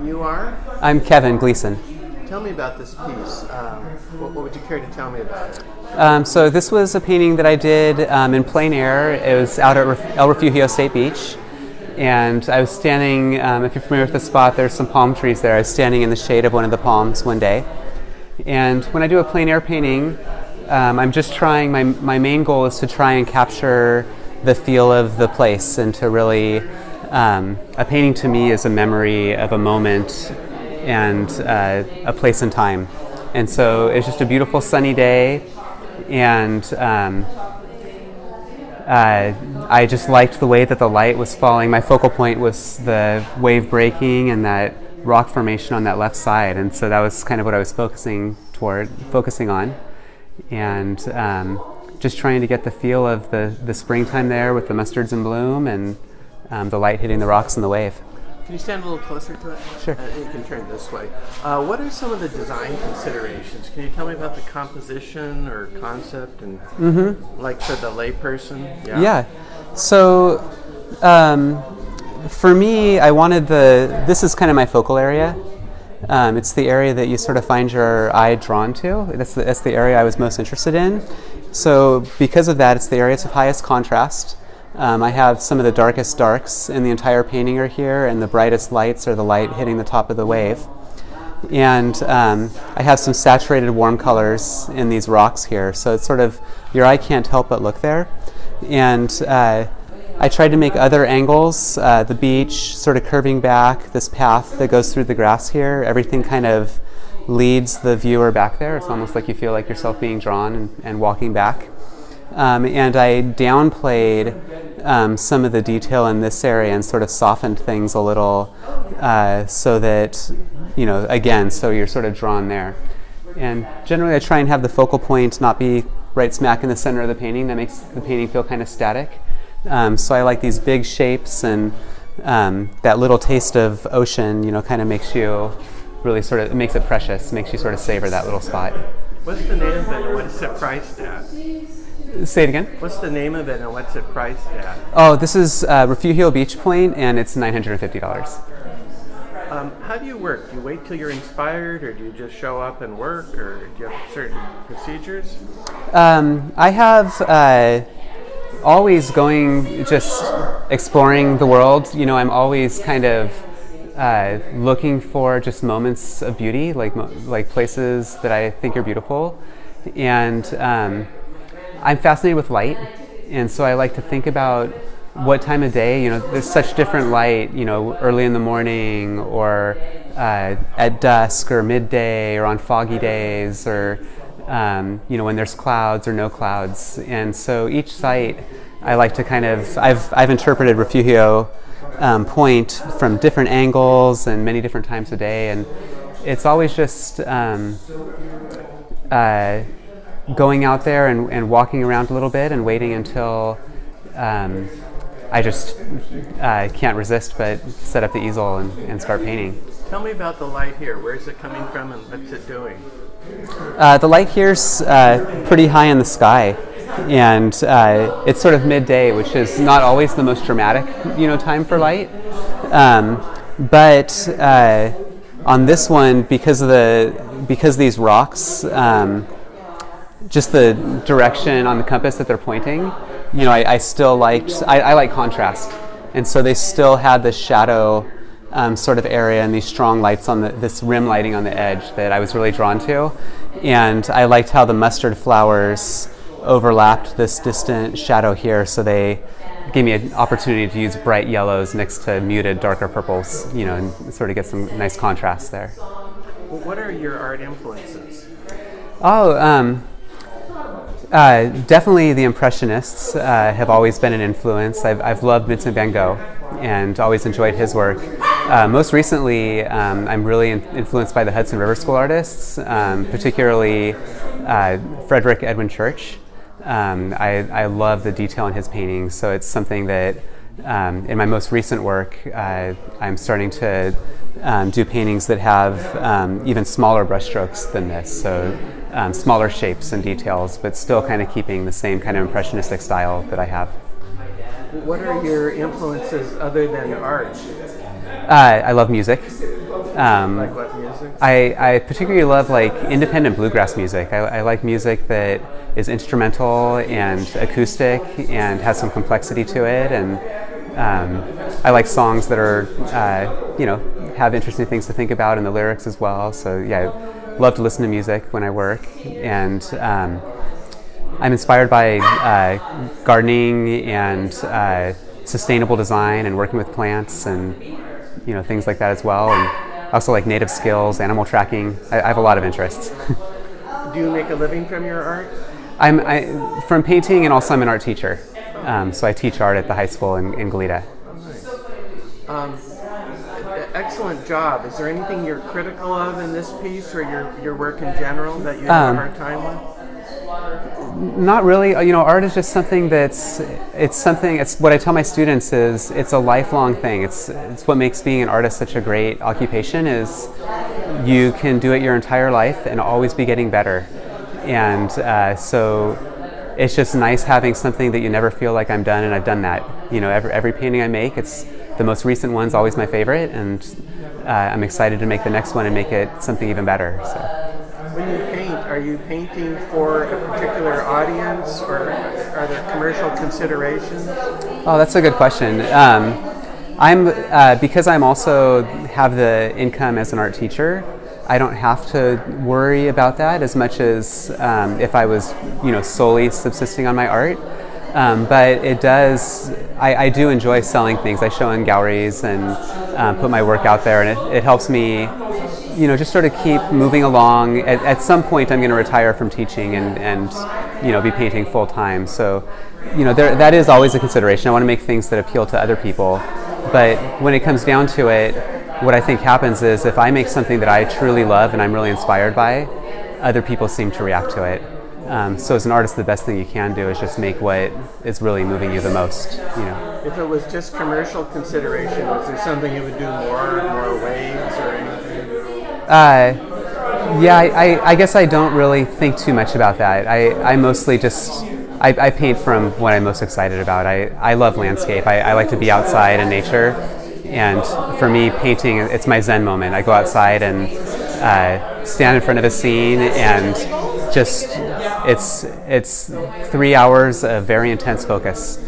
You are? I'm Kevin Gleason. Tell me about this piece. What would you care to tell me about it? So this was a painting that I did in plein air. It was out at El Refugio State Beach. And I was standing, if you're familiar with the spot, there's some palm trees there. I was standing in the shade of one of the palms one day. And when I do a plein air painting, I'm just trying, my main goal is to try and capture the feel of the place and to really, a painting to me is a memory of a moment and a place and time. And so it's just a beautiful sunny day, and I just liked the way that the light was falling. My focal point was the wave breaking and that rock formation on that left side, and so that was kind of what I was focusing on, and just trying to get the feel of the springtime there with the mustards in bloom and the light hitting the rocks and the wave. Can you stand a little closer to it? Sure. You can turn this way. What are some of the design considerations? Can you tell me about the composition or concept and like for the layperson? Yeah. So for me, I wanted this is kind of my focal area. It's the area that you sort of find your eye drawn to. That's the area I was most interested in. So because of that, it's the areas of highest contrast. I have some of the darkest darks in the entire painting are here, and the brightest lights are the light hitting the top of the wave. And I have some saturated warm colors in these rocks here, so it's sort of, your eye can't help but look there. And I tried to make other angles, the beach sort of curving back, this path that goes through the grass here, everything kind of leads the viewer back there. It's almost like you feel like yourself being drawn and walking back. And I downplayed some of the detail in this area and sort of softened things a little so that, again, so you're sort of drawn there. And generally I try and have the focal point not be right smack in the center of the painting. That makes the painting feel kind of static. So I like these big shapes, and that little taste of ocean, kind of makes you really it makes it precious, makes you sort of savor that little spot. What's the name of it and what is it priced at? Say it again? What's the name of it and what's it priced at? Oh, this is Refugio Beach Point, and it's $950. How do you work? Do you wait till you're inspired, or do you just show up and work, or do you have certain procedures? I have always just exploring the world. I'm always kind of looking for just moments of beauty, like places that I think are beautiful. And I'm fascinated with light, and so I like to think about what time of day, there's such different light, early in the morning or at dusk or midday or on foggy days or, when there's clouds or no clouds. And so each site I like to I've interpreted Refugio Point from different angles and many different times of day, and it's always just going out there and walking around a little bit and waiting until I just can't resist but set up the easel and start painting. Tell me about the light here. Where is it coming from and what's it doing? The light here's pretty high in the sky, and it's sort of midday, which is not always the most dramatic time for light. But on this one, because these rocks, just the direction on the compass that they're pointing, I still I like contrast, and so they still had this shadow sort of area and these strong lights on this rim lighting on the edge that I was really drawn to, and I liked how the mustard flowers overlapped this distant shadow here, so they gave me an opportunity to use bright yellows next to muted darker purples, and sort of get some nice contrast there. What are your art influences? Definitely the Impressionists have always been an influence. I've loved Vincent van Gogh and always enjoyed his work. Most recently, I'm really influenced by the Hudson River School artists, particularly Frederick Edwin Church. I love the detail in his paintings, so it's something that in my most recent work, I'm starting to do paintings that have even smaller brushstrokes than this, so smaller shapes and details, but still kind of keeping the same kind of impressionistic style that I have. What are your influences other than art? I love music. Like what music? I particularly love like independent bluegrass music. I like music that is instrumental and acoustic and has some complexity to it, and I like songs that are have interesting things to think about in the lyrics as well. So yeah, I love to listen to music when I work, and I'm inspired by gardening and sustainable design and working with plants and things like that as well. And I also like native skills, animal tracking. I have a lot of interests. Do you make a living from your art? I'm from painting, and also I'm an art teacher. So I teach art at the high school in Gleason. Excellent job. Is there anything you're critical of in this piece or your work in general that you have a hard time with? Not really. Art is just something it's what I tell my students is it's a lifelong thing. It's what makes being an artist such a great occupation is you can do it your entire life and always be getting better. And so it's just nice having something that you never feel like I'm done, and I've done that. Every painting I make, it's the most recent one's always my favorite, and I'm excited to make the next one and make it something even better. So. When you paint, are you painting for a particular audience, or are there commercial considerations? Oh, that's a good question. Because I'm also have the income as an art teacher, I don't have to worry about that as much as if I was, solely subsisting on my art. But it does. I do enjoy selling things. I show in galleries and put my work out there, and it helps me, just sort of keep moving along. At some point, I'm going to retire from teaching and be painting full time. So, that is always a consideration. I want to make things that appeal to other people. But when it comes down to it, what I think happens is if I make something that I truly love and I'm really inspired by, other people seem to react to it. So as an artist, the best thing you can do is just make what is really moving you the most. If it was just commercial consideration, was there something you would do more waves or anything? I guess I don't really think too much about that. I mostly just I paint from what I'm most excited about. I love landscape. I like to be outside in nature. And for me, painting, it's my Zen moment. I go outside and stand in front of a scene, and just it's 3 hours of very intense focus,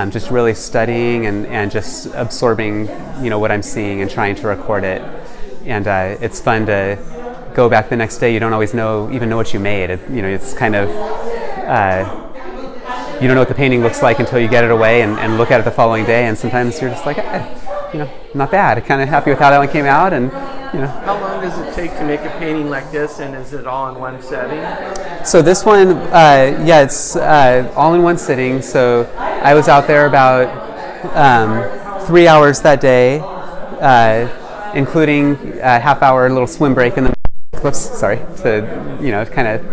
just really studying and just absorbing, what I'm seeing and trying to record it. And it's fun to go back the next day. You don't always even know what you made. It's kind of you don't know what the painting looks like until you get it away and look at it the following day. And sometimes you're just like, not bad. Kind of happy with how that one came out, and How long does it take to make a painting like this, and is it all in one setting? So this one, it's all in one sitting. So I was out there about 3 hours that day, including a half-hour little swim break in the to kind of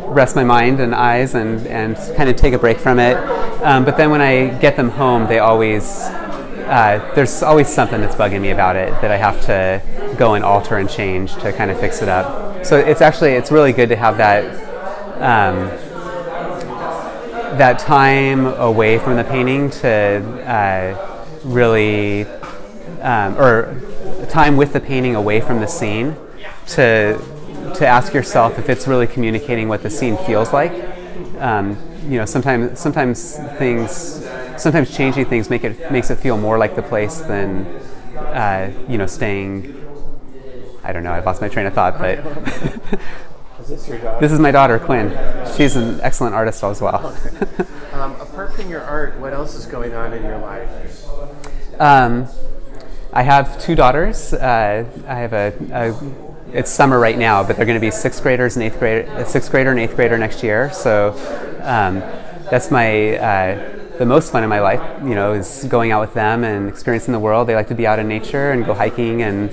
rest my mind and eyes and kind of take a break from it. But then when I get them home, they always there's always something that's bugging me about it that I have to go and alter and change to kind of fix it up. So it's really good to have that that time away from the painting to really or time with the painting away from the scene to ask yourself if it's really communicating what the scene feels like. Sometimes changing things makes it feel more like the place than staying. I don't know. I've lost my train of thought, but Is this your daughter? This is my daughter, Quinn. She's an excellent artist as well. Apart from your art, what else is going on in your life? I have two daughters. I have it's summer right now, but they're going to be sixth grader and eighth grader next year. So that's the most fun in my life. Is going out with them and experiencing the world. They like to be out in nature and go hiking and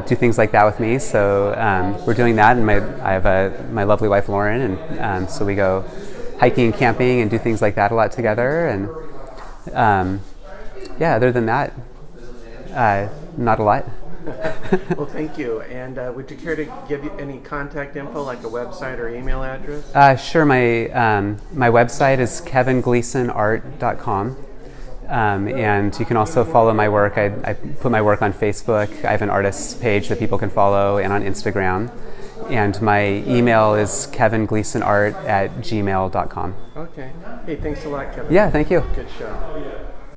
do things like that with me. So we're doing that, and I have my lovely wife Lauren, and so we go hiking and camping and do things like that a lot together. And other than that, not a lot. Well, thank you. And would you care to give you any contact info, like a website or email address? Sure. My website is kevingleasonart.com. And you can also follow my work. I put my work on Facebook. I have an artist's page that people can follow, and on Instagram. And my email is kevingleasonart@gmail.com. Okay. Hey, thanks a lot, Kevin. Yeah, thank you. Good show.